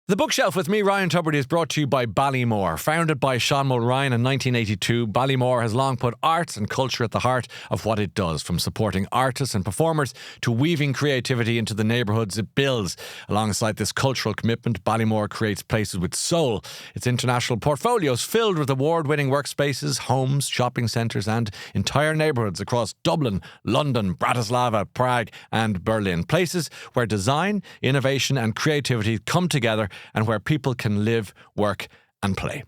The Bookshelf with me, Ryan Tubridy, is brought to you by Ballymore. Founded by Sean Mulryan in 1982, Ballymore has long put arts and culture at the heart of what it does, from supporting artists and performers to weaving creativity into the neighbourhoods it builds. Alongside this cultural commitment, Ballymore creates places with soul. Its international portfolio is filled with award-winning workspaces, homes, shopping centres and entire neighbourhoods across Dublin, London, Bratislava, Prague and Berlin. Places where design, innovation and creativity come together and where people can live, work and play.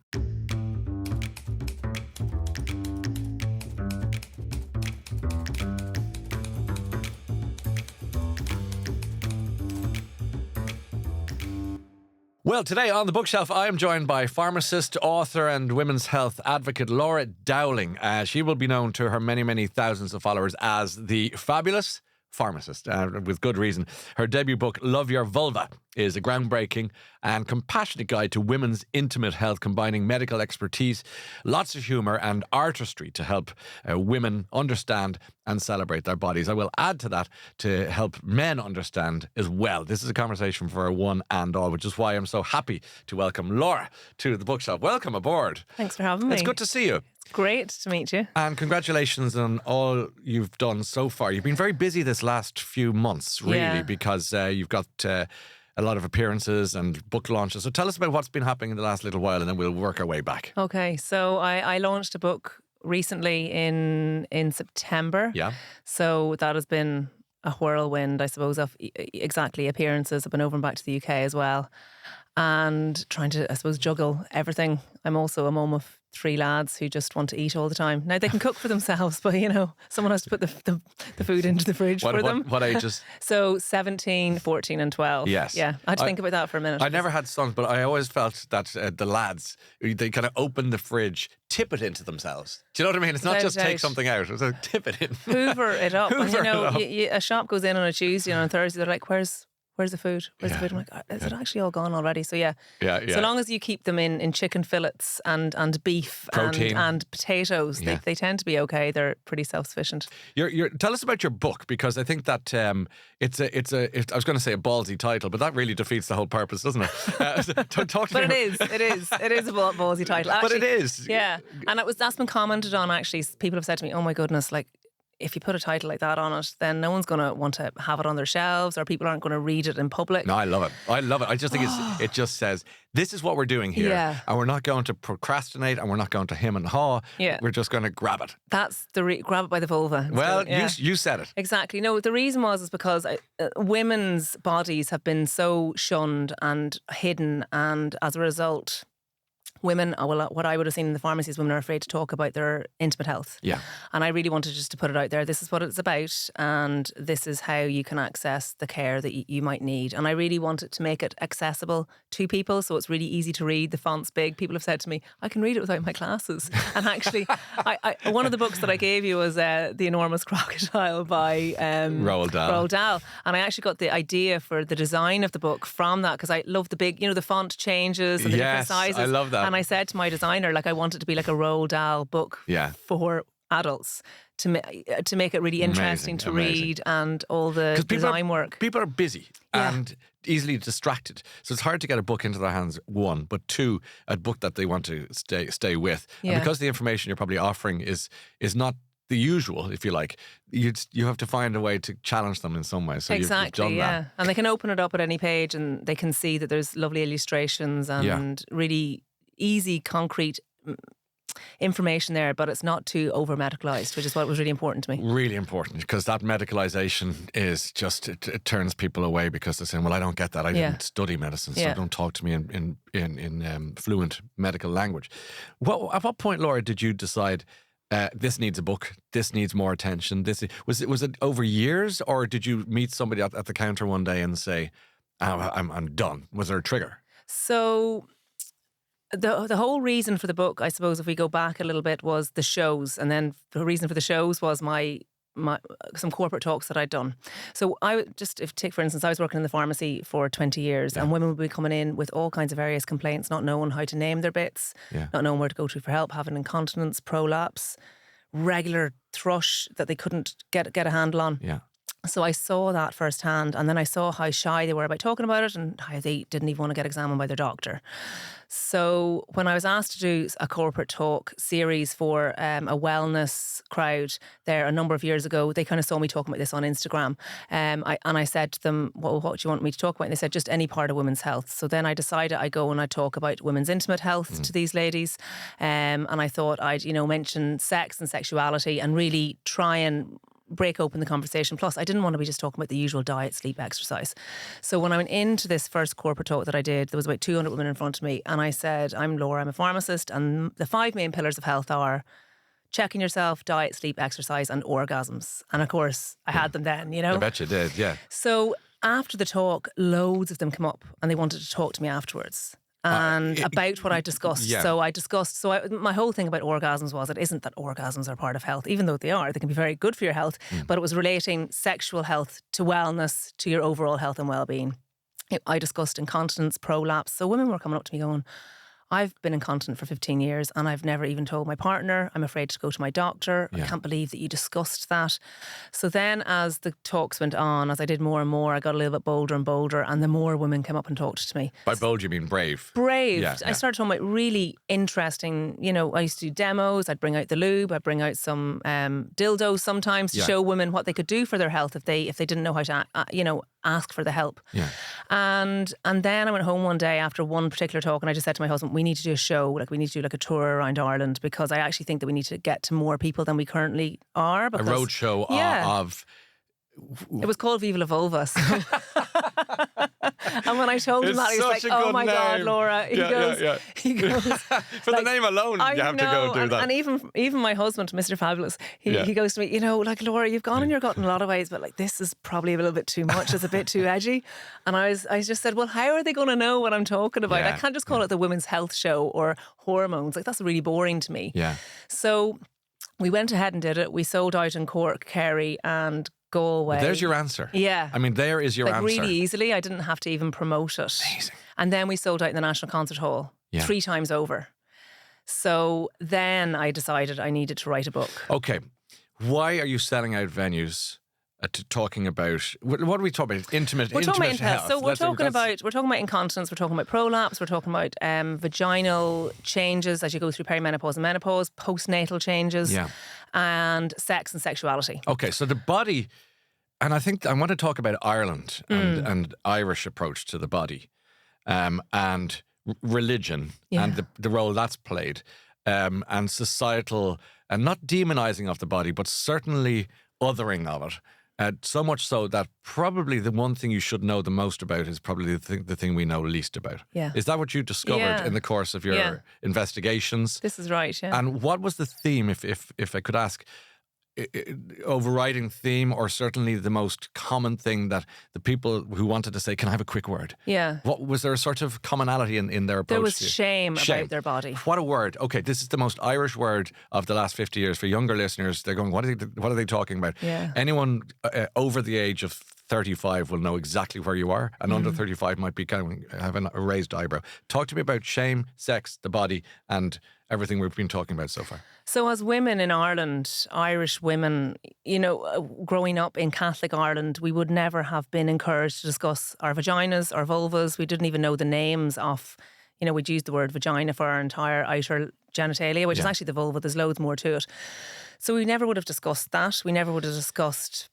Well, today on The Bookshelf, I am joined by pharmacist, author and women's health advocate Laura Dowling. She will be known to her many, many thousands of followers as the Fabulous Pharmacist, with good reason. Her debut book, Your Vulva, is a groundbreaking and compassionate guide to women's intimate health, combining medical expertise, lots of humour and artistry to help women understand and celebrate their bodies. I will add to that to help men understand as well. This is a conversation for one and all, which is why I'm so happy to welcome Laura to the Bookshelf. Welcome aboard. Thanks for having me. It's good to see you. Great to meet you. And congratulations on all you've done so far. You've been very busy this last few months, really, because you've got a lot of appearances and book launches. So tell us about what's been happening in the last little while and then we'll work our way back. Okay, so I launched a book recently in September. Yeah. So that has been a whirlwind, I suppose, of exactly appearances. I've been over and back to the UK as well and trying to, I suppose, juggle everything. I'm also a mum of 3 lads who just want to eat all the time. Now, they can cook for themselves, but, you know, someone has to put the food into the fridge for them. What ages? So 17, 14 and 12. Yes. Yeah, I had to think about that for a minute. I never had sons, but I always felt that the lads, they kind of open the fridge, tip it into themselves. Do you know what I mean? It's not just take something out, it's like tip it in. Hoover it up. Hoover and, you know, it up. A shop goes in on a Tuesday and on a Thursday, they're like, where's the food? Where's the food? I'm like, is it actually all gone already? So yeah. So long as you keep them in chicken fillets and beef and potatoes, they tend to be okay. They're pretty self-sufficient. Tell us about your book, because I think that it's I was going to say a ballsy title, but that really defeats the whole purpose, doesn't it? Talk to me. But it is a ballsy title. Actually, but it is. Yeah, and that's been commented on. Actually, people have said to me, "Oh my goodness, like." If you put a title like that on it, then no one's going to want to have it on their shelves or people aren't going to read it in public. No, I love it. I just think it just says, this is what we're doing here. Yeah. And we're not going to procrastinate and we're not going to hem and haw. Yeah. We're just going to grab it. That's grab it by the vulva. Well, you said it. Exactly. No, the reason is because women's bodies have been so shunned and hidden, and as a result, women, what I would have seen in the pharmacy is women are afraid to talk about their intimate health. Yeah. And I really wanted just to put it out there. This is what it's about and this is how you can access the care that you might need. And I really wanted to make it accessible to people so it's really easy to read. The font's big. People have said to me, I can read it without my glasses. And actually, one of the books that I gave you was The Enormous Crocodile by Roald Dahl. And I actually got the idea for the design of the book from that because I love the big, the font changes and the different sizes. I love that. And I said to my designer, I want it to be like a Roald Dahl book for adults to make it really interesting to read and all the design work. People are busy and easily distracted. So it's hard to get a book into their hands, one, but two, a book that they want to stay with. Yeah. And because the information you're probably offering is not the usual, if you like, you have to find a way to challenge them in some way. So exactly, you've done that. And they can open it up at any page and they can see that there's lovely illustrations and really easy, concrete information there, but it's not too over-medicalised, which is what was really important to me. Really important, because that medicalisation is just, it turns people away because they're saying, well, I don't get that. I didn't study medicine, so don't talk to me in fluent medical language. At what point, Laura, did you decide this needs a book, this needs more attention? Was it over years, or did you meet somebody at the counter one day and say, I'm done? Was there a trigger? So the whole reason for the book, I suppose, if we go back a little bit, was the shows. And then the reason for the shows was my some corporate talks that I'd done. So take for instance, I was working in the pharmacy for 20 years and women would be coming in with all kinds of various complaints, not knowing how to name their bits, not knowing where to go to for help, having incontinence, prolapse, regular thrush that they couldn't get a handle on. Yeah. So I saw that firsthand, and then I saw how shy they were about talking about it and how they didn't even want to get examined by their doctor. So when I was asked to do a corporate talk series for a wellness crowd there a number of years ago, they kind of saw me talking about this on Instagram. And I said to them, well, what do you want me to talk about? And they said, just any part of women's health. So then I decided I'd go and I'd talk about women's intimate health to these ladies. And I thought I'd, mention sex and sexuality and really try and break open the conversation. Plus, I didn't want to be just talking about the usual diet, sleep, exercise. So when I went into this first corporate talk that I did, there was about 200 women in front of me. And I said, I'm Laura, I'm a pharmacist. And the 5 main pillars of health are checking yourself, diet, sleep, exercise, and orgasms. And of course, I had them then, I bet you did, yeah. So after the talk, loads of them came up and they wanted to talk to me afterwards. And about what I discussed. Yeah. So my whole thing about orgasms was, it isn't that orgasms are part of health, even though they are. They can be very good for your health, but it was relating sexual health to wellness, to your overall health and well-being. I discussed incontinence, prolapse. So women were coming up to me going, I've been incontinent for 15 years and I've never even told my partner. I'm afraid to go to my doctor. I can't believe that you discussed that. So then as the talks went on, as I did more and more, I got a little bit bolder and bolder, and the more women came up and talked to me. By bold, you mean brave? Brave. Yeah, I started talking about really interesting, I used to do demos. I'd bring out the lube. I'd bring out some dildos sometimes to show women what they could do for their health if they didn't know how to, ask for the help. Yeah. And then I went home one day after one particular talk, and I just said to my husband, we need to do a show, we need to do a tour around Ireland, because I actually think that we need to get to more people than we currently are. A road show of... It was called Viva la Vulva. So. And when I told him that, he was like, oh my God, Laura. He goes, for the name alone, you have to go do that. And even my husband, Mr. Fabulous, he goes to me, Laura, you've gone in your gut in a lot of ways, but this is probably a little bit too much. It's a bit too edgy. And I just said, well, how are they going to know what I'm talking about? I can't just call it the Women's Health Show or hormones. That's really boring to me. Yeah. So we went ahead and did it. We sold out in Cork, Kerry and Galway. But there's your answer. Yeah. I mean, there is your answer. Really easily. I didn't have to even promote it. Amazing. And then we sold out in the National Concert Hall 3 times over. So then I decided I needed to write a book. Okay. Why are you selling out venues to talking about, what are we talking about? Intimate health. So we're talking about incontinence, we're talking about prolapse, we're talking about vaginal changes as you go through perimenopause and menopause, postnatal changes, and sex and sexuality. Okay, so the body, and I think I want to talk about Ireland and Irish approach to the body, and religion and the role that's played, and societal, and not demonizing of the body, but certainly othering of it. So much so that probably the one thing you should know the most about is probably the thing we know least about. Yeah. Is that what you discovered in the course of your investigations? This is right, yeah. And what was the theme, if I could ask, overriding theme, or certainly the most common thing that the people who wanted to say, can I have a quick word? Yeah. What was there a sort of commonality in their approach? There was shame about their body. What a word. Okay, this is the most Irish word of the last 50 years. For younger listeners, they're going, what are they talking about? Yeah. Anyone over the age of 35 will know exactly where you are, and under 35 might be kind of having a raised eyebrow. Talk to me about shame, sex, the body, and everything we've been talking about so far. So as women in Ireland, Irish women, growing up in Catholic Ireland, we would never have been encouraged to discuss our vaginas, our vulvas. We didn't even know the names of, we'd use the word vagina for our entire outer genitalia, which is actually the vulva. There's loads more to it. So we never would have discussed that. We never would have discussed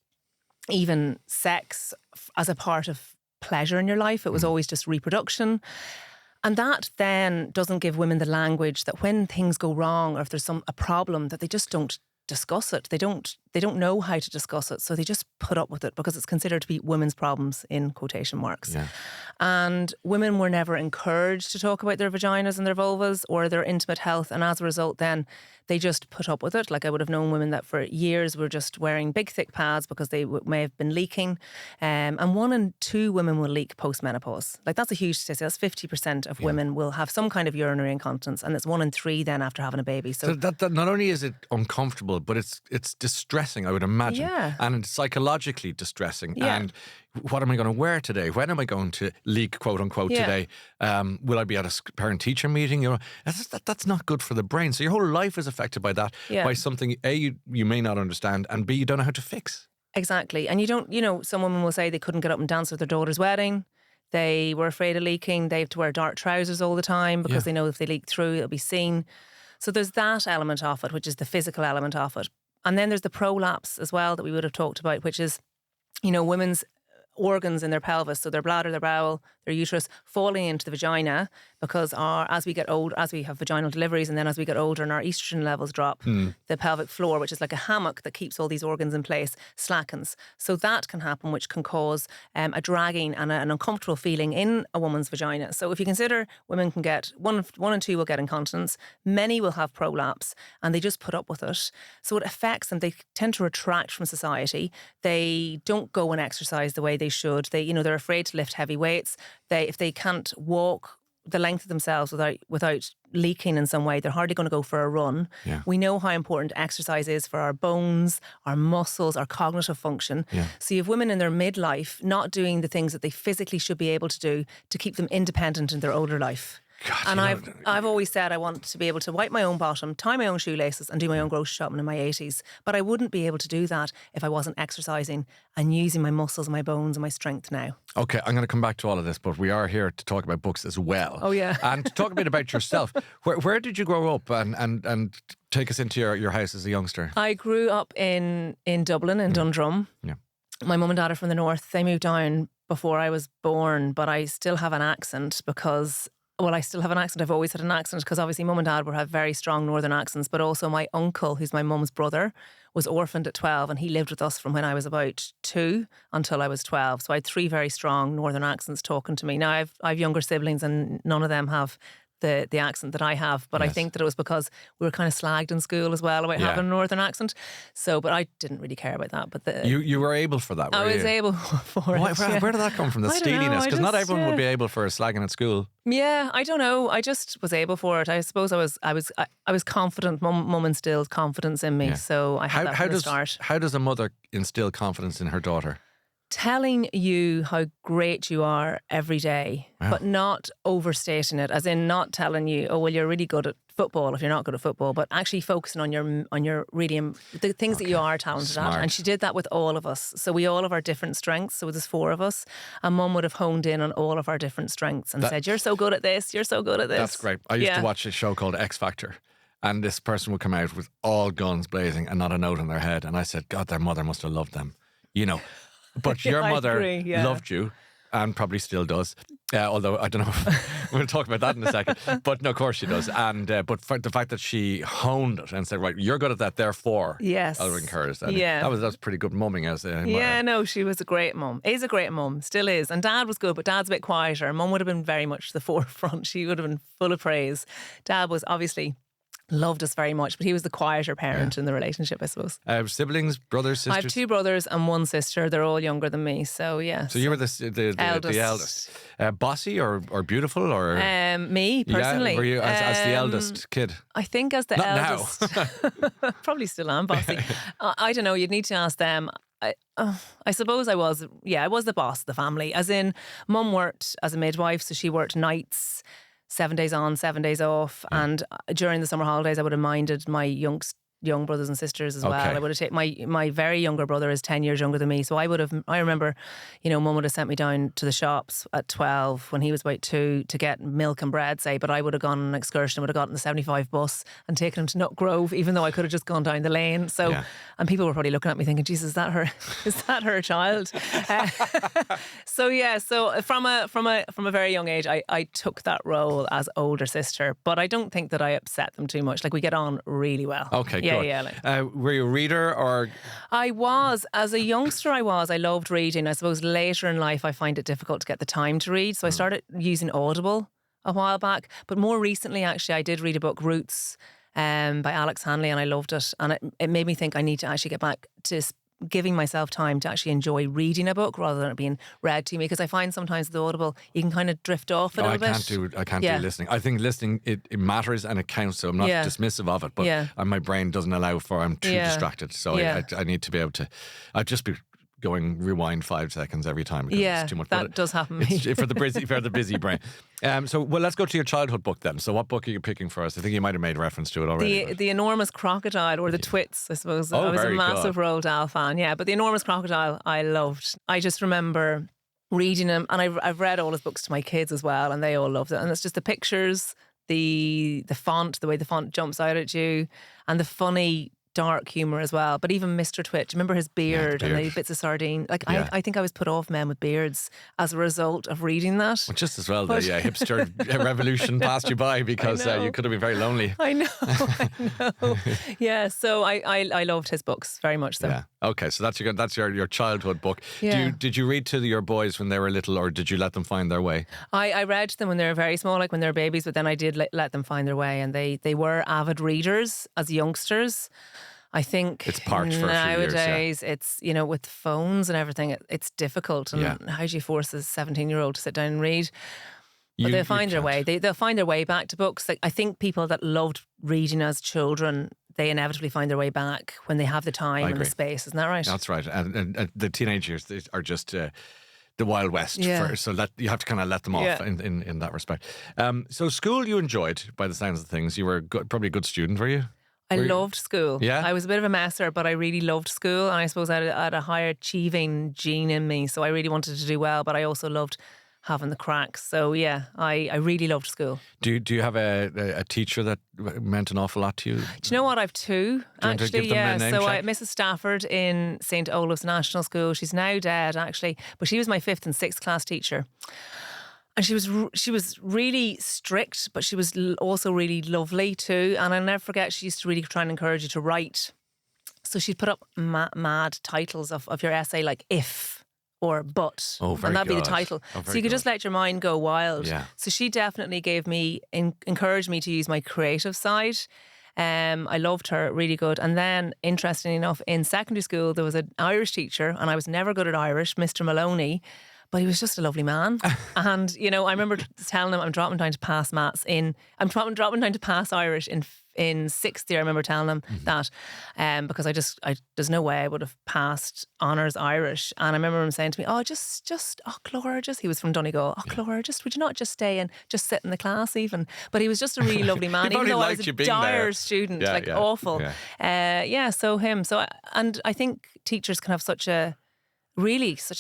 even sex as a part of pleasure in your life. It was always just reproduction. And that then doesn't give women the language that when things go wrong, or if there's a problem, that they just don't discuss it. They don't know how to discuss it. So they just put up with it because it's considered to be women's problems, in quotation marks. Yeah. And women were never encouraged to talk about their vaginas and their vulvas or their intimate health. And as a result, then they just put up with it. Like, I would have known women that for years were just wearing big, thick pads because they may have been leaking. And 1 in 2 women will leak post-menopause. Like, that's a huge statistic. That's 50% of women will have some kind of urinary incontinence. And it's 1 in 3 then after having a baby. So that not only is it uncomfortable, but it's distressing, I would imagine. Yeah. And it's psychologically distressing. Yeah. And what am I going to wear today? When am I going to leak, quote unquote, today? Will I be at a parent-teacher meeting? That's not good for the brain. So your whole life is affected by that, by something, A, you may not understand, and B, you don't know how to fix. Exactly. And you don't, some women will say they couldn't get up and dance at their daughter's wedding. They were afraid of leaking. They have to wear dark trousers all the time because they know if they leak through, it'll be seen. So there's that element of it, which is the physical element of it. And then there's the prolapse as well that we would have talked about, which is, women's organs in their pelvis, so their bladder, their bowel, their uterus, falling into the vagina because as we get old, as we have vaginal deliveries, and then as we get older and our estrogen levels drop, the pelvic floor, which is like a hammock that keeps all these organs in place, slackens. So that can happen, which can cause a dragging and an uncomfortable feeling in a woman's vagina. So if you consider women can get, one and two will get incontinence, many will have prolapse, and they just put up with it. So it affects them. They tend to retract from society. They don't go and exercise the way they should. They're afraid to lift heavy weights. If they can't walk the length of themselves without leaking in some way, they're hardly going to go for a run. Yeah. We know how important exercise is for our bones, our muscles, our cognitive function. Yeah. So you have women in their midlife not doing the things that they physically should be able to do to keep them independent in their older life. God, and I've always said I want to be able to wipe my own bottom, tie my own shoelaces and do my own grocery shopping in my 80s. But I wouldn't be able to do that if I wasn't exercising and using my muscles and my bones and my strength now. Okay, I'm going to come back to all of this, but we are here to talk about books as well. Oh, yeah. And to talk a bit about yourself. Where did you grow up and take us into your house as a youngster? I grew up in Dublin, in Dundrum. Yeah. My mum and dad are from the north. They moved down before I was born, but I still have an accent because... Well, I still have an accent. I've always had an accent because obviously mum and dad would have very strong northern accents, but also my uncle, who's my mum's brother, was orphaned at 12 and he lived with us from when I was about 2 until I was 12. So I had 3 very strong northern accents talking to me. Now I've younger siblings and none of them have the accent that I have, but I think that it was because we were kind of slagged in school as well about having a northern accent. So, but I didn't really care about that. But you were able for that, were I was you? able for it. Where did that come from, the steeliness? Because not everyone would be able for slagging at school. Yeah, I don't know. I just was able for it. I suppose I was confident. Mum instilled confidence in me, so I had that from the start. How does a mother instill confidence in her daughter? Telling you how great you are every day, but not overstating it, as in not telling you, oh, well, you're really good at football if you're not good at football, but actually focusing on your really, the things that you are talented at. And she did that with all of us. So we all have our different strengths. So there's 4 of us. And Mum would have honed in on all of our different strengths and said, you're so good at this, you're so good at this. That's great. I used to watch a show called X Factor. And this person would come out with all guns blazing and not a note in their head. And I said, God, their mother must have loved them. But your mother loved you and probably still does. Although, I don't know, we'll talk about that in a second. But no, of course she does. And but for the fact that she honed it and said, right, you're good at that, therefore I'll encourage that. Yeah. That was pretty good mumming. No, she was a great mum. Is a great mum, still is. And Dad was good, but Dad's a bit quieter. Mum would have been very much the forefront. She would have been full of praise. Dad was obviously... loved us very much, but he was the quieter parent in the relationship, I suppose. Siblings, brothers, sisters? I have 2 brothers and 1 sister. They're all younger than me, so yeah. So you were the eldest. Bossy or beautiful or? Me, personally. Yeah, were you as the eldest kid? I think as the Not eldest. Now. Probably still am bossy. I don't know, you'd need to ask them. I suppose I was the boss of the family. As in, Mum worked as a midwife, so she worked nights, 7 days on, 7 days off. And during the summer holidays, I would have minded my young brothers and sisters as well. I would have taken my very younger brother is 10 years younger than me. So I remember, Mum would have sent me down to the shops at 12 when he was about 2 to get milk and bread, say, but I would have gone on an excursion, would have gotten the 75 bus and taken him to Nut Grove, even though I could have just gone down the lane. So, and people were probably looking at me thinking, Jesus, is that her? Is that her child? So from a very young age, I took that role as older sister, but I don't think that I upset them too much. Like, we get on really well. Okay, good. Yeah. Were you a reader or? I was. As a youngster, I loved reading. I suppose later in life, I find it difficult to get the time to read. So I started using Audible a while back. But more recently, actually, I did read a book, Roots, by Alex Hanley, and I loved it. And it made me think I need to actually get back to giving myself time to actually enjoy reading a book rather than it being read to me, because I find sometimes with Audible you can kind of drift off a little bit. I can't do listening. I think listening it matters and it counts, so I'm not dismissive of it, but my brain doesn't allow for I'm too distracted, so I need to be able to I'd just be going rewind 5 seconds every time because it's too much. That does happen to me. It's for the busy brain. So let's go to your childhood book then. So what book are you picking for us? I think you might have made reference to it already. The Enormous Crocodile, or the Twits, I suppose. I was a massive Roald Dahl fan, but the Enormous Crocodile I loved. I just remember reading him, and I've read all his books to my kids as well, and they all loved it. And it's just the pictures, the font, the way the font jumps out at you, and the funny dark humour as well. But even Mr. Twitch, remember his beard and the bits of sardine? Like I think I was put off men with beards as a result of reading that. Well, just as well the hipster revolution passed you by, because you could have been very lonely. I know. Yeah, so I loved his books very much so. Yeah. Okay, so that's your childhood book. Yeah. Did you read to your boys when they were little, or did you let them find their way? I read to them when they were very small, like when they were babies, but then I did let them find their way, and they were avid readers as youngsters. I think it's parked for a few years, nowadays it's, with phones and everything, it's difficult. And how do you force a 17-year-old to sit down and read? But they'll find their way. They'll find their way back to books. Like, I think people that loved reading as children, they inevitably find their way back when they have the time and the space. Isn't that right? That's right. And the teenage years are just the Wild West. So you have to kind of let them off in that respect. So school you enjoyed, by the sounds of things. You were probably a good student, were you? I loved school. Yeah? I was a bit of a messer, but I really loved school. And I suppose I had a higher achieving gene in me. So I really wanted to do well, but I also loved having the cracks. So I really loved school. Do you have a teacher that meant an awful lot to you? Do you know what? I've two, actually. Mrs. Stafford in St. Olave's National School. She's now dead, actually, but she was my 5th and 6th class teacher. And she was really strict, but she was also really lovely too. And I'll never forget, she used to really try and encourage you to write. So she'd put up mad titles of your essay, like if or but. Oh, very and that'd good. be the title. So you could just let your mind go wild. Yeah. So she definitely encouraged me to use my creative side. I loved her, really good. And then, interestingly enough, in secondary school, there was an Irish teacher, and I was never good at Irish, Mr. Maloney. But he was just a lovely man. And, I remember telling him I'm dropping down to pass dropping down to pass Irish in 6th year. I remember telling him that because there's no way I would have passed honours Irish. And I remember him saying to me, Clora, he was from Donegal. Clora, would you not just stay and just sit in the class even? But he was just a really lovely man, even though I was a dire student, awful. Yeah. So him. And I think teachers can have such an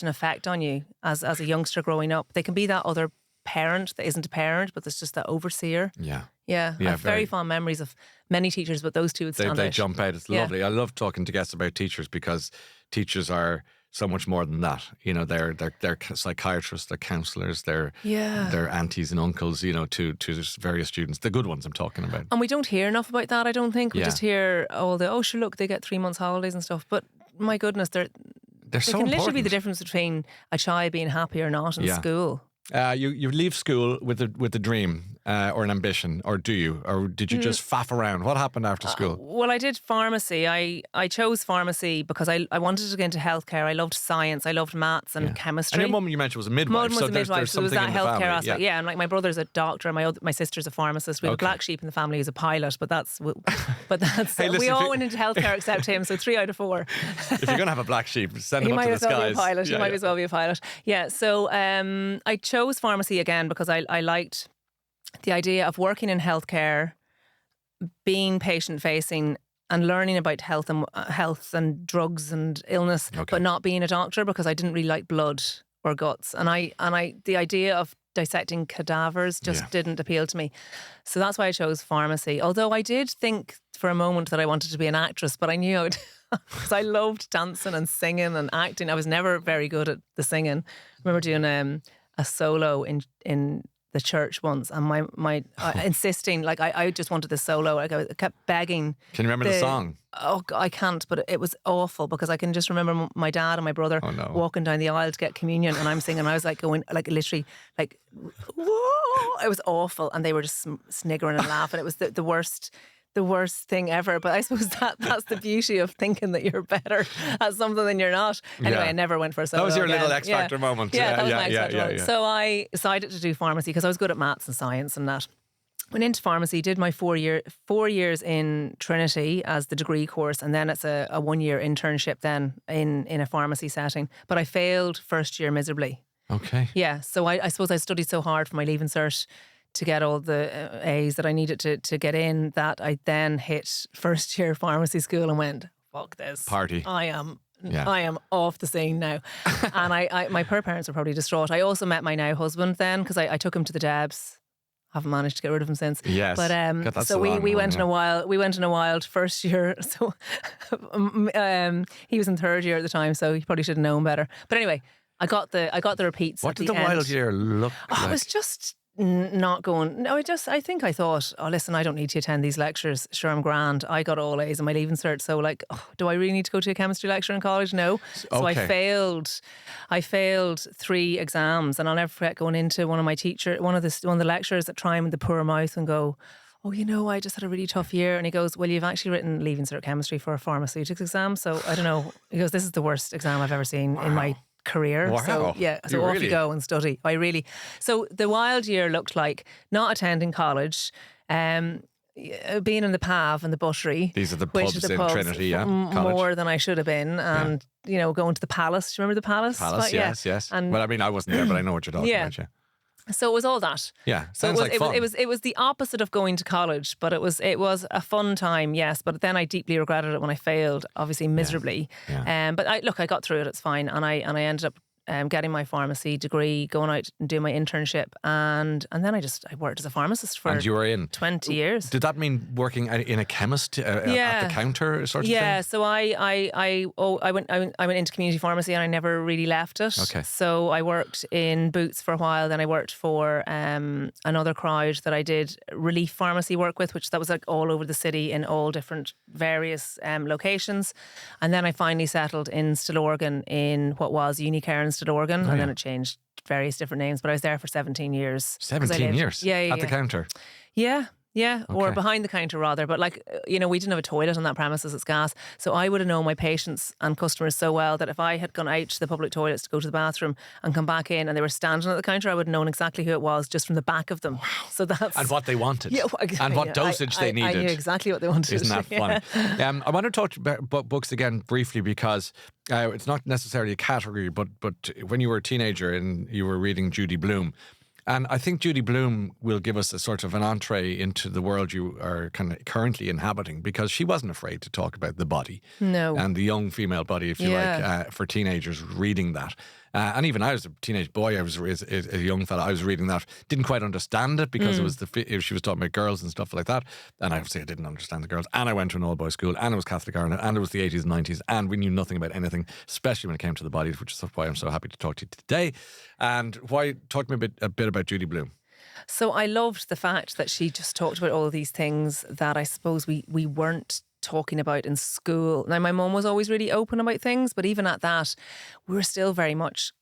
effect on you as a youngster growing up. They can be that other parent that isn't a parent, but there's just that overseer. Yeah. I have very fond memories of many teachers, but those two would stand out. They jump out. It's lovely. I love talking to guests about teachers, because teachers are so much more than that. They're psychiatrists, they're counsellors, they're aunties and uncles, to various students. The good ones I'm talking about. And we don't hear enough about that, I don't think. We just hear all the, look, they get 3 months holidays and stuff. But my goodness, they so can literally important. be the difference between a child being happy or not in school. You leave school with a dream or an ambition, or do you? Or did you just faff around? What happened after school? Well, I did pharmacy. I chose pharmacy because I wanted to get into healthcare. I loved science. I loved maths and chemistry. And your mum, you mentioned, was a midwife. Mum was a midwife, so there was that healthcare aspect. Yeah. And like my brother's a doctor, and my sister's a pharmacist. We have a black sheep in the family who's a pilot, but that's hey, listen, we all went into healthcare except him. So 3 out of 4. If you're going to have a black sheep, send him up to the skies. He might as well be a pilot. Yeah. So I chose pharmacy again because I liked the idea of working in healthcare, being patient-facing, and learning about health and drugs and illness, but not being a doctor, because I didn't really like blood or guts, and the idea of dissecting cadavers just didn't appeal to me. So that's why I chose pharmacy. Although I did think for a moment that I wanted to be an actress, but I knew I would, because I loved dancing and singing and acting. I was never very good at the singing. I remember doing a solo in the church once, and my insisting, like I just wanted the solo. Like I kept begging. Can you remember the song? Oh, I can't, but it was awful, because I can just remember my dad and my brother walking down the aisle to get communion, and I'm singing. I was like going, like literally, like, whoa! It was awful, and they were just sniggering and laughing. It was the worst thing ever. But I suppose that's the beauty of thinking that you're better at something than you're not. Anyway, I never went for a solo. That was your again. little X Factor moment. Yeah, that was my X Factor moment. So I decided to do pharmacy because I was good at maths and science and that. went into pharmacy, did my 4 years in Trinity as the degree course, and then it's a 1-year internship then in a pharmacy setting. But I failed first year miserably. Okay. Yeah, so I suppose I studied so hard for my leaving cert to get all the A's that I needed to get in, that I then hit first year pharmacy school and went, fuck this. Party. I am off the scene now. And my poor parents were probably distraught. I also met my now husband then, because I took him to the Debs. Haven't managed to get rid of him since. Yes. But God, so we went in a while. We went in a wild first year. So he was in third year at the time, so he probably should have known better. But anyway, I got the repeats. What did the wild year look like? I was just not going. No, I think I thought, oh, listen, I don't need to attend these lectures. Sure, I'm grand. I got all A's in my leaving cert. So, like, do I really need to go to a chemistry lecture in college? No. So I failed 3 exams, and I'll never forget going into one of the lecturers at trying with the poor mouth and go, oh, I just had a really tough year. And he goes, well, you've actually written leaving cert chemistry for a pharmaceutics exam. So I don't know. He goes, this is the worst exam I've ever seen in my career. Wow. So off you go and study. So the wild year looked like not attending college, being in the PAV and the Buttery. These are the pubs in Trinity, yeah. More than I should have been. And, going to the Palace. Do you remember the Palace? Palace, yes. And, well, I mean, I wasn't there, but I know what you're talking about, yeah. So it was all that. Yeah, sounds like fun. It was the opposite of going to college, but it was a fun time, yes. But then I deeply regretted it when I failed, obviously miserably. Yeah. But I got through it. It's fine, and I ended up getting my pharmacy degree, going out and doing my internship, and then I worked as a pharmacist for. And you were in 20 years. Did that mean working in a chemist at the counter sort of thing? Yeah, so I went into community pharmacy and I never really left it. Okay. So I worked in Boots for a while. Then I worked for another crowd that I did relief pharmacy work with, that was like all over the city in all different various locations. And then I finally settled in Stillorgan in what was Unicare in Stillorgan, and then it changed various different names. But I was there for 17 years. 17 years? At the counter? Yeah. Yeah, or behind the counter rather. But we didn't have a toilet on that premises, it's gas. So I would have known my patients and customers so well that if I had gone out to the public toilets to go to the bathroom and come back in and they were standing at the counter, I would have known exactly who it was just from the back of them. Wow. So that's... And what they wanted. Yeah, and what dosage they needed. I knew exactly what they wanted. Isn't that fun? Yeah. I want to talk about books again briefly because it's not necessarily a category, but when you were a teenager and you were reading Judy Blume, and I think Judy Blume will give us a sort of an entree into the world you are kind of currently inhabiting, because she wasn't afraid to talk about the body. No. And the young female body, if you like, for teenagers reading that. And even I was a teenage boy, I was a young fella, I was reading that, didn't quite understand it because it was she was talking about girls and stuff like that. And obviously I didn't understand the girls. And I went to an all-boys school, and it was Catholic Ireland, and it was the 80s and 90s, and we knew nothing about anything, especially when it came to the body, which is why I'm so happy to talk to you today. And talk to me a bit about Judy Blume. So I loved the fact that she just talked about all of these things that I suppose we weren't talking about in school. Now, my mum was always really open about things, but even at that, it was still very much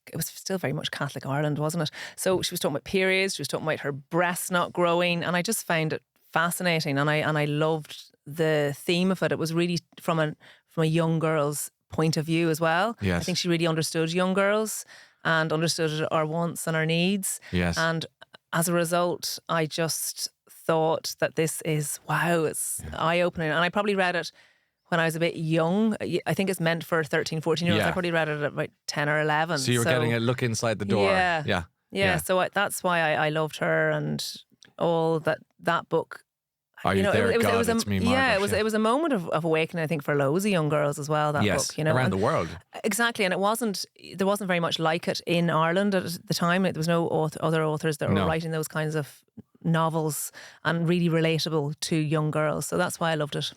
Catholic Ireland, wasn't it? So she was talking about periods, she was talking about her breasts not growing, and I just found it fascinating, and I loved the theme of it. It was really from a young girl's point of view as well. Yes. I think she really understood young girls and understood our wants and our needs. Yes. And as a result, I just thought that this is, it's eye-opening. And I probably read it when I was a bit young. I think it's meant for 13, 14-year-olds. Yeah. I probably read it at about 10 or 11. So you were getting a look inside the door. Yeah. So that's why I loved her and all that book. Are you there, God? It's me, Margaret. It was a moment of awakening, I think, for loads of young girls as well, that book. Around the world. Exactly, and there wasn't very much like it in Ireland at the time. There was no other authors that were writing those kinds of novels and really relatable to young girls. So that's why I loved it.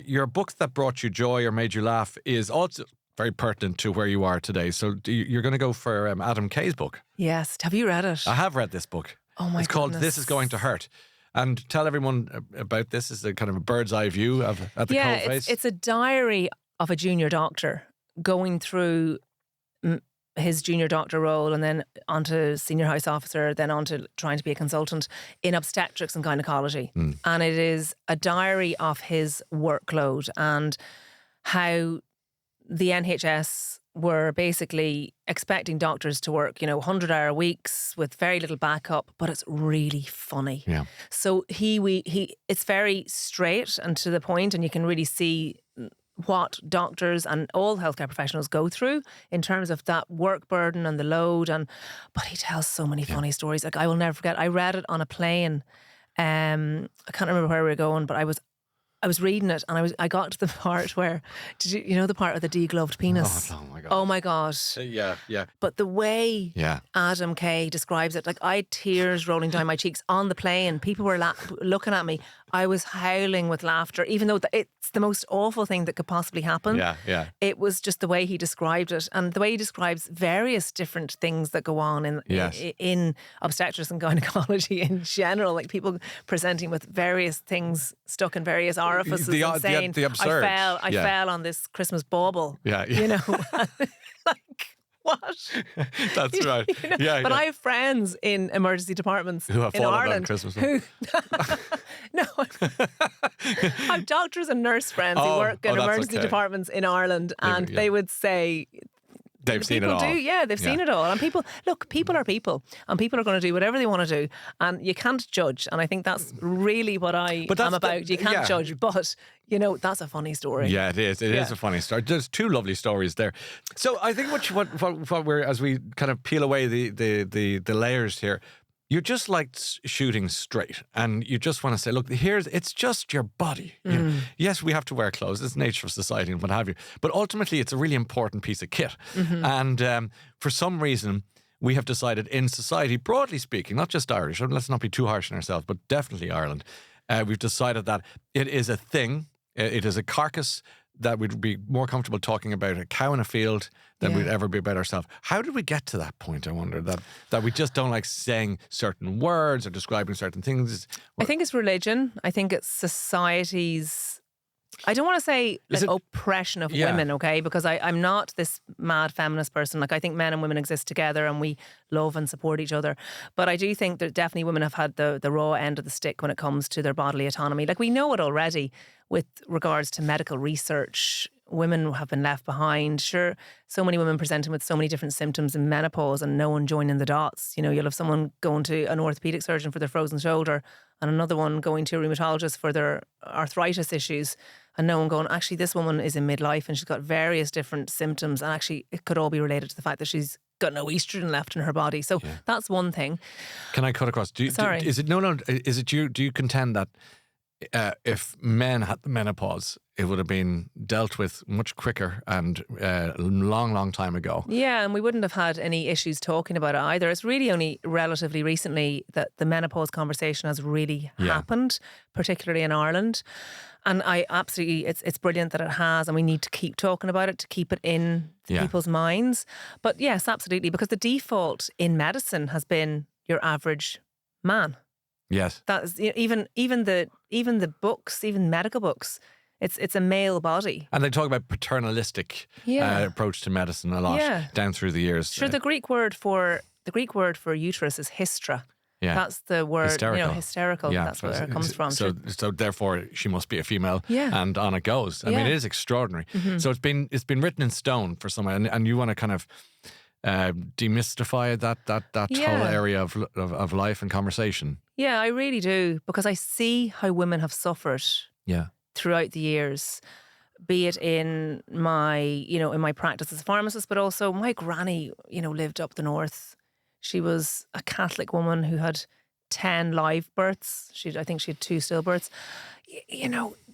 Your book that brought you joy or made you laugh is also very pertinent to where you are today. So you're going to go for Adam Kay's book. Yes. Have you read it? I have read this book. Oh my It's called This Is Going to Hurt. And tell everyone about this. Is a kind of a bird's eye view at the cold face. It's a diary of a junior doctor going through his junior doctor role and then onto senior house officer, then onto trying to be a consultant in obstetrics and gynecology. And it is a diary of his workload and how the NHS were basically expecting doctors to work, 100-hour weeks with very little backup, but it's really funny. Yeah. So it's very straight and to the point, and you can really see what doctors and all healthcare professionals go through in terms of that work burden and the load. But he tells so many funny stories. Like, I will never forget, I read it on a plane. I can't remember where we were going, but I was reading it, and I got to the part where, the part of the degloved penis? Oh my God. Oh my God. Yeah. But the way Adam Kay describes it, like, I had tears rolling down my cheeks on the plane. People were looking at me. I was howling with laughter, even though it's the most awful thing that could possibly happen. Yeah. It was just the way he described it, and the way he describes various different things that go on in obstetrics and gynecology in general, like people presenting with various things stuck in variries orifices and saying, the absurd. I fell on this Christmas bauble. Yeah. Like, what? That's right. But I have friends in emergency departments who have in fallen Ireland on Christmas. No, I have doctors and nurse friends who work in emergency departments in Ireland, and they would say they've seen it all. They've seen it all. And people are people, and people are going to do whatever they want to do, and you can't judge. And I think that's really what I am about. You can't judge, but that's a funny story. Yeah, it is. It is a funny story. There's two lovely stories there. So I think what we're, as we kind of peel away the layers here, you're just like shooting straight, and you just want to say, look, it's just your body. Yes, we have to wear clothes. It's the nature of society and what have you. But ultimately, it's a really important piece of kit. And for some reason, we have decided in society, broadly speaking, not just Irish, let's not be too harsh on ourselves, but definitely Ireland, we've decided that it is a thing. It is a carcass that we'd be more comfortable talking about a cow in a field than we'd ever be about ourselves. How did we get to that point, I wonder, that we just don't like saying certain words or describing certain things? I think it's religion. I think it's society's, I don't want to say oppression of women, okay? Because I'm not this mad feminist person. Like, I think men and women exist together and we love and support each other. But I do think that definitely women have had the raw end of the stick when it comes to their bodily autonomy. Like, we know it already with regards to medical research. Women have been left behind. Sure, so many women presenting with so many different symptoms in menopause and no one joining the dots. You'll have someone going to an orthopaedic surgeon for their frozen shoulder and another one going to a rheumatologist for their arthritis issues, and no one going, actually, this woman is in midlife and she's got various different symptoms, and actually it could all be related to the fact that she's got no estrogen left in her body. So that's one thing. Can I cut across? Do you contend that if men had the menopause, it would have been dealt with much quicker and long time ago? Yeah, and we wouldn't have had any issues talking about it either. It's really only relatively recently that the menopause conversation has really happened, particularly in Ireland. And I absolutely, it's brilliant that it has, and we need to keep talking about it to keep it in people's minds. But yes, absolutely, because the default in medicine has been your average man. Yes, that's even the books, even medical books. It's a male body, and they talk about paternalistic approach to medicine a lot down through the years. Sure, the Greek word for uterus is hystra. Yeah, that's the word. Hysterical. Yeah, that's where it comes from. So therefore, she must be a female. Yeah, and on it goes. I mean, it is extraordinary. Mm-hmm. So it's been written in stone for someone, and you want to kind of demystify that whole area of life and conversation. Yeah, I really do, because I see how women have suffered throughout the years, be it in my practice as a pharmacist, but also my granny, lived up the north. She was a Catholic woman who had 10 live births. I think she had 2 stillbirths.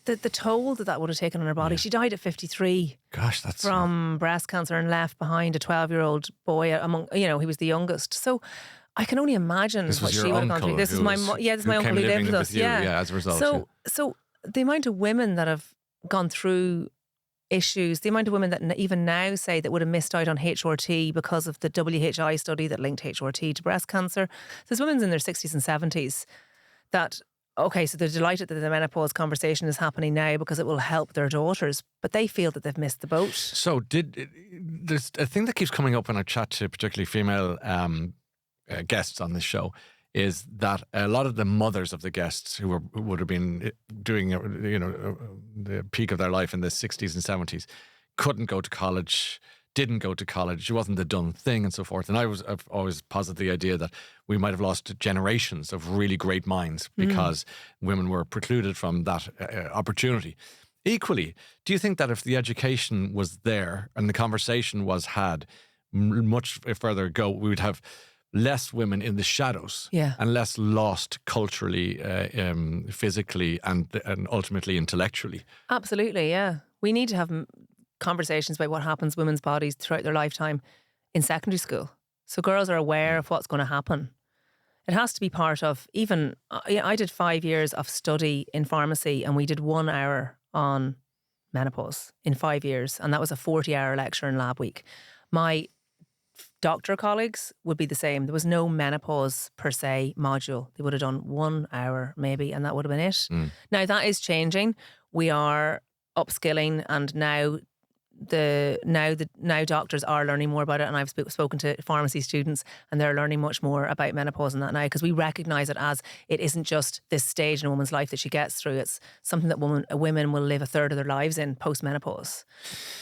The toll that would have taken on her body. She died at 53. Gosh, that's from breast cancer, and left behind a 12-year-old boy he was the youngest. So I can only imagine what she would have gone through. This is my uncle who lived with us. As a result. So the amount of women that have gone through issues, the amount of women that even now say that would have missed out on HRT because of the WHI study that linked HRT to breast cancer. There's women in their 60s and 70s that, okay, so they're delighted that the menopause conversation is happening now because it will help their daughters, but they feel that they've missed the boat. So there's a thing that keeps coming up when I chat to particularly female guests on this show, is that a lot of the mothers of the guests who would have been doing the peak of their life in the 60s and 70s couldn't go to college, didn't go to college. She wasn't the done thing and so forth. And I've always posited the idea that we might have lost generations of really great minds because women were precluded from that opportunity. Equally, do you think that if the education was there and the conversation was had much further ago, we would have less women in the shadows and less lost culturally, physically, and ultimately intellectually? Absolutely, yeah. We need to have conversations about what happens to women's bodies throughout their lifetime in secondary school. So girls are aware of what's going to happen. It has to be part of, even, I did 5 years of study in pharmacy and we did 1 hour on menopause in 5 years. And that was a 40-hour lecture in lab week. My doctor colleagues would be the same. There was no menopause per se module. They would have done 1 hour maybe, and that would have been it. Now that is changing. We are upskilling, and now doctors are learning more about it, and I've spoken to pharmacy students and they're learning much more about menopause and that now, because we recognise it as it isn't just this stage in a woman's life that she gets through. It's something that women will live a third of their lives in post-menopause.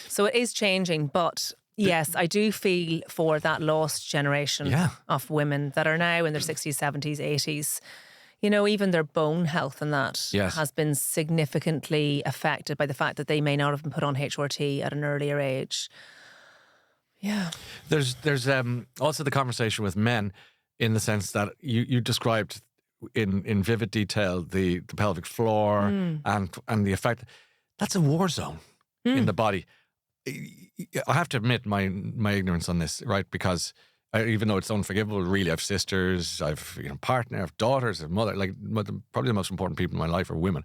So it is changing, but yes, I do feel for that lost generation of women that are now in their 60s, 70s, 80s. You know, even their bone health and that has been significantly affected by the fact that they may not have been put on HRT at an earlier age. Yeah. There's also the conversation with men, in the sense that you described in vivid detail the pelvic floor and the effect. That's a war zone in the body. I have to admit my ignorance on this, right? Because even though it's unforgivable, really, I have sisters, I've partner, I have daughters, I have mother. Like, probably the most important people in my life are women.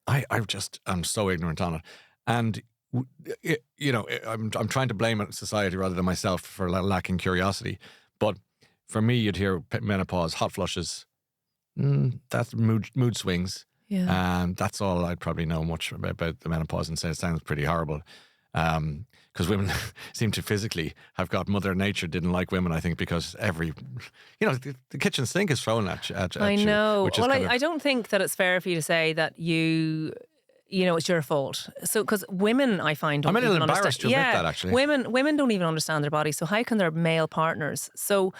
I'm so ignorant on it, and I'm trying to blame society rather than myself for lacking curiosity. But for me, you'd hear menopause, hot flushes, that's mood swings, and that's all I'd probably know much about the menopause, and say it sounds pretty horrible. Because women seem to physically have got Mother Nature didn't like women, I think, because the kitchen sink is thrown at I know. You. Well, I don't think that it's fair for you to say that it's your fault. So, because women, I find, don't I'm a little even embarrassed to admit that, actually. Women don't even understand their bodies. So how can their male partners? So,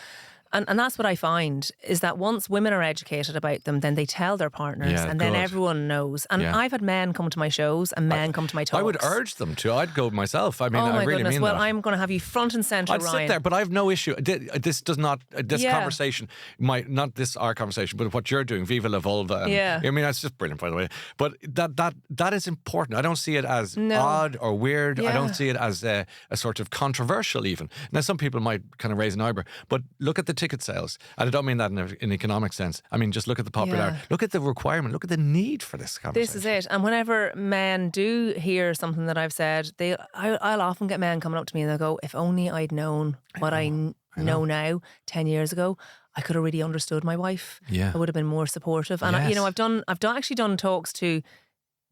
and that's what I find, is that once women are educated about them, then they tell their partners, and then everyone knows. And I've had men come to my shows and men come to my talks. I would urge them to. I'd go myself. I mean, oh my I really goodness. mean well, that. I'm going to have you front and centre, I'd Ryan. sit there, but I have no issue. This does not. This conversation might not our conversation, but what you're doing, Viva la Vulva. And, I mean, that's just brilliant, by the way. But that is important. I don't see it as odd or weird. I don't see it as a sort of controversial even. Now, some people might kind of raise an eyebrow, but look at the ticket sales. And I don't mean that in an economic sense. I mean, just look at the popularity. Look at the requirement. Look at the need for this conversation. This is it. And whenever men do hear something that I've said, I'll often get men coming up to me and they'll go, if only I'd known what I know now 10 years ago, I could have really understood my wife. I would have been more supportive. And I've actually done talks to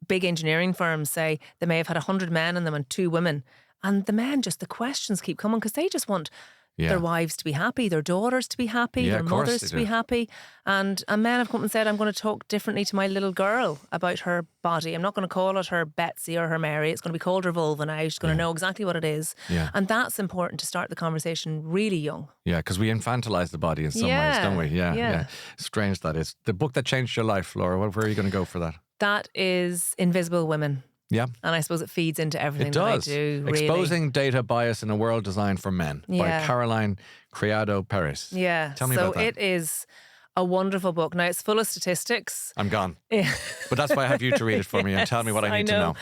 big engineering firms, say they may have had 100 men in them and 2 women. And the men, the questions keep coming because they just want their wives to be happy, their daughters to be happy, their mothers to be happy. And men have come and said, I'm going to talk differently to my little girl about her body. I'm not going to call it her Betsy or her Mary. It's going to be called her vulva now. She's going to know exactly what it is. And that's important to start the conversation really young. Yeah, because we infantilise the body in some ways, don't we? Yeah. Strange that is. The book that changed your life, Laura, where are you going to go for that? That is Invisible Women. Yeah. And I suppose it feeds into everything that I do, really. Exposing Data Bias in a World Designed for Men by Caroline Criado Perez. Yeah. Tell me about that. So it is a wonderful book. Now, it's full of statistics. I'm gone. But that's why I have you to read it for me and tell me what I need to know.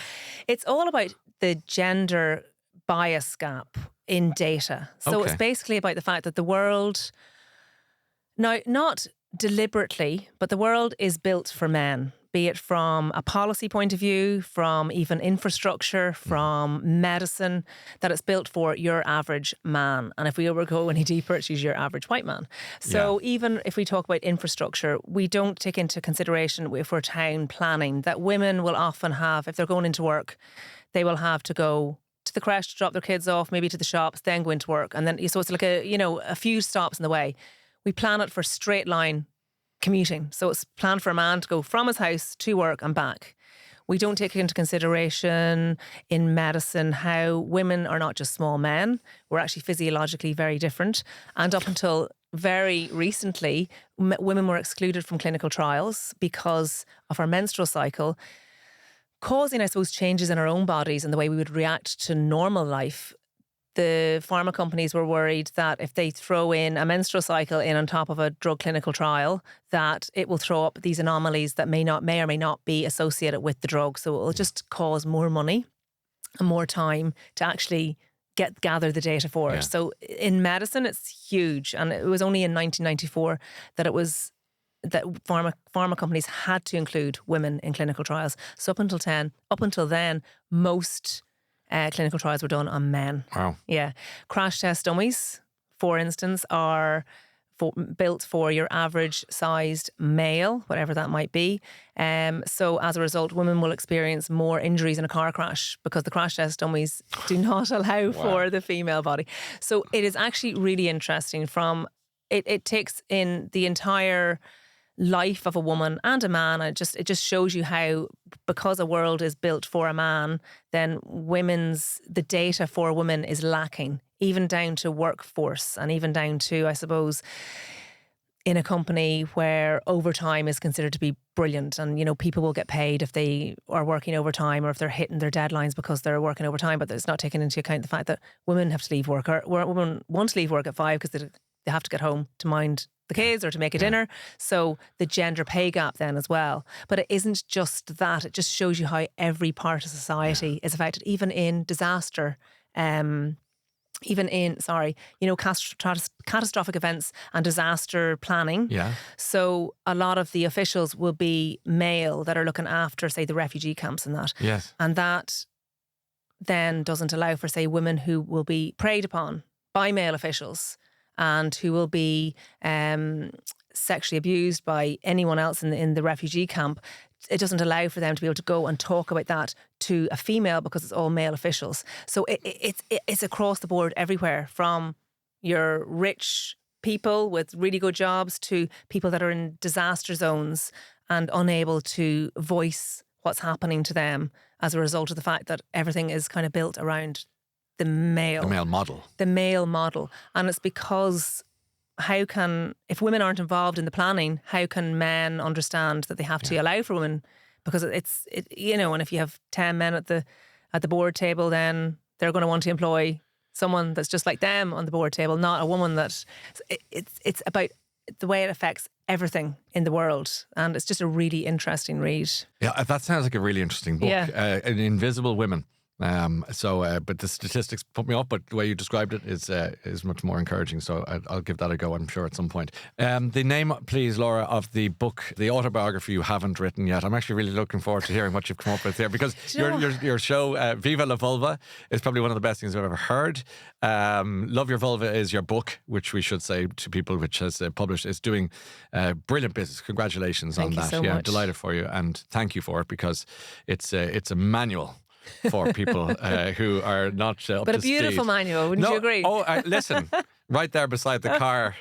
It's all about the gender bias gap in data. So it's basically about the fact that the world, now not deliberately, but the world is built for men. Be it from a policy point of view, from even infrastructure, from medicine, that it's built for your average man. And if we were to go any deeper, it's your average white man. So even if we talk about infrastructure, we don't take into consideration, if we're town planning, that women will often have, if they're going into work, they will have to go to the creche to drop their kids off, maybe to the shops, then go into work. And then, so it's like a few stops in the way. We plan it for straight line commuting. So it's planned for a man to go from his house to work and back. We don't take into consideration in medicine how women are not just small men. We're actually physiologically very different. And up until very recently, women were excluded from clinical trials because of our menstrual cycle, causing, I suppose, changes in our own bodies and the way we would react to normal life. The pharma companies were worried that if they throw in a menstrual cycle in on top of a drug clinical trial, that it will throw up these anomalies that may or may not be associated with the drug. So it will just cause more money and more time to actually gather the data for it. So in medicine, it's huge. And it was only in 1994 that pharma companies had to include women in clinical trials. So up until then, most clinical trials were done on men. Wow. Yeah. Crash test dummies, for instance, are built for your average sized male, whatever that might be. So as a result, women will experience more injuries in a car crash because the crash test dummies do not allow for the female body. So it is actually really interesting it takes in the entire life of a woman and a man. It just shows you how, because a world is built for a man, then the data for women is lacking, even down to workforce and even down to, I suppose, in a company where overtime is considered to be brilliant, and people will get paid if they are working overtime or if they're hitting their deadlines because they're working overtime, but it's not taking into account the fact that women have to leave work, or women want to leave work at 5 because they have to get home to mind the kids or to make a dinner. So the gender pay gap then as well. But it isn't just that. It just shows you how every part of society is affected, even in disaster, catastrophic events and disaster planning. Yeah. So a lot of the officials will be male that are looking after, say, the refugee camps and that. Yes. And that then doesn't allow for, say, women who will be preyed upon by male officials and who will be sexually abused by anyone else in the refugee camp. It doesn't allow for them to be able to go and talk about that to a female because it's all male officials. So it's across the board everywhere, from your rich people with really good jobs to people that are in disaster zones and unable to voice what's happening to them as a result of the fact that everything is kind of built around the male model. And it's because if women aren't involved in the planning, how can men understand that they have to allow for women? Because and if you have 10 men at the board table, then they're going to want to employ someone that's just like them on the board table, not a woman it's about the way it affects everything in the world. And it's just a really interesting read. Yeah, that sounds like a really interesting book. Yeah. Invisible Women. But the statistics put me off, but the way you described it is much more encouraging. So I'll give that a go, I'm sure, at some point. The name, please, Laura, of the book, the autobiography you haven't written yet. I'm actually really looking forward to hearing what you've come up with here, because your show, Viva la Vulva, is probably one of the best things I've ever heard. Love Your Vulva is your book, which we should say to people, which has published. It's doing brilliant business. Congratulations on that. Thank you so much. Delighted for you, and thank you for it, because it's a manual for people who are not up to speed. But a beautiful manual, wouldn't you agree? Listen, right there beside the car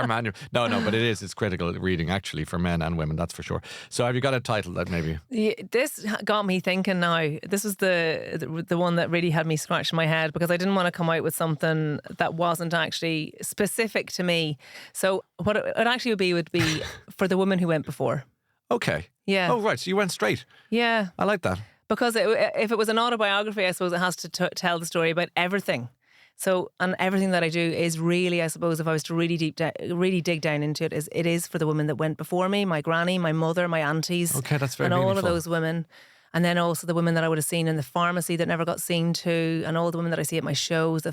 manual. No, but it's critical reading, actually, for men and women, that's for sure. So have you got a title that maybe? Yeah, this got me thinking now. This was the one that really had me scratching my head, because I didn't want to come out with something that wasn't actually specific to me. So what it actually would be For the Woman Who Went Before. Okay. Yeah. Oh, right. So you went straight. Yeah. I like that. Because if it was an autobiography, I suppose it has to tell the story about everything. So, and everything that I do is really, I suppose, if I was to really dig down into it, it is for the women that went before me, my granny, my mother, my aunties. Okay, that's very and meaningful. all of those women. And then also the women that I would have seen in the pharmacy that never got seen to, and all the women that I see at my shows. So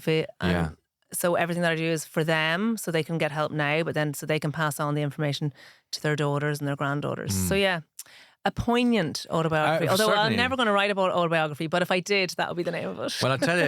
everything that I do is for them, so they can get help now, but then so they can pass on the information to their daughters and their granddaughters. So yeah. A poignant autobiography. Although certainly. I'm never going to write about autobiography, but if I did, that would be the name of it. Well, I tell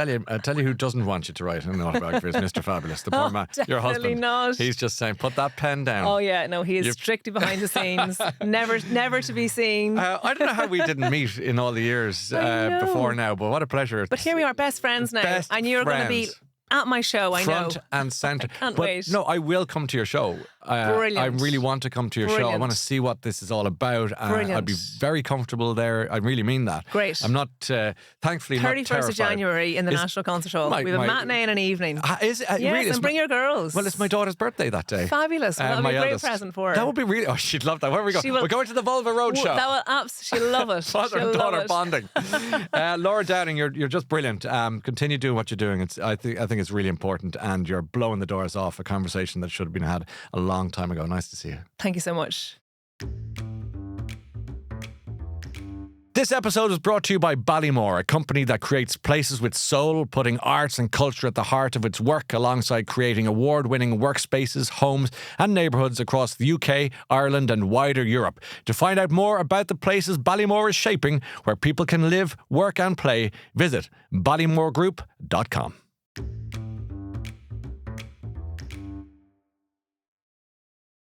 you who doesn't want you to write an autobiography is Mr. Fabulous, the poor man, your husband. Not. He's just saying, put that pen down. Oh yeah, no, he is strictly behind the scenes, never to be seen. I don't know how we didn't meet in all the years before now, but what a pleasure. But here we are, best friends now, and you're going to be at my show, I know. Front and centre. I can't But wait. no, I will come to your show. Brilliant. I really want to come to your show. I Brilliant. want to see what this is all about. Brilliant. I'd be very comfortable there. I really mean that. Great. I'm not, thankfully, not 31st terrified. of January in the National Concert Hall. my- We have a my- matinee and an evening. Is it? Yes, really? It's and bring your girls. Well, it's my daughter's birthday that day. Fabulous. Well, that'll my be a great eldest. present for her. That would be really... Oh, she'd love that. Where are we going? She will- We're going to the Vulva Road show. That will she'll love it. Father She'll and love daughter it. bonding. Laura Dowling, you're just brilliant. Continue doing what you're doing. I think it's really important, and you're blowing the doors off a conversation that should have been had a long time ago. Nice to see you. Thank you so much. This episode is brought to you by Ballymore, a company that creates places with soul, putting arts and culture at the heart of its work alongside creating award-winning workspaces, homes and neighbourhoods across the UK, Ireland and wider Europe. To find out more about the places Ballymore is shaping, where people can live, work and play, visit ballymoregroup.com.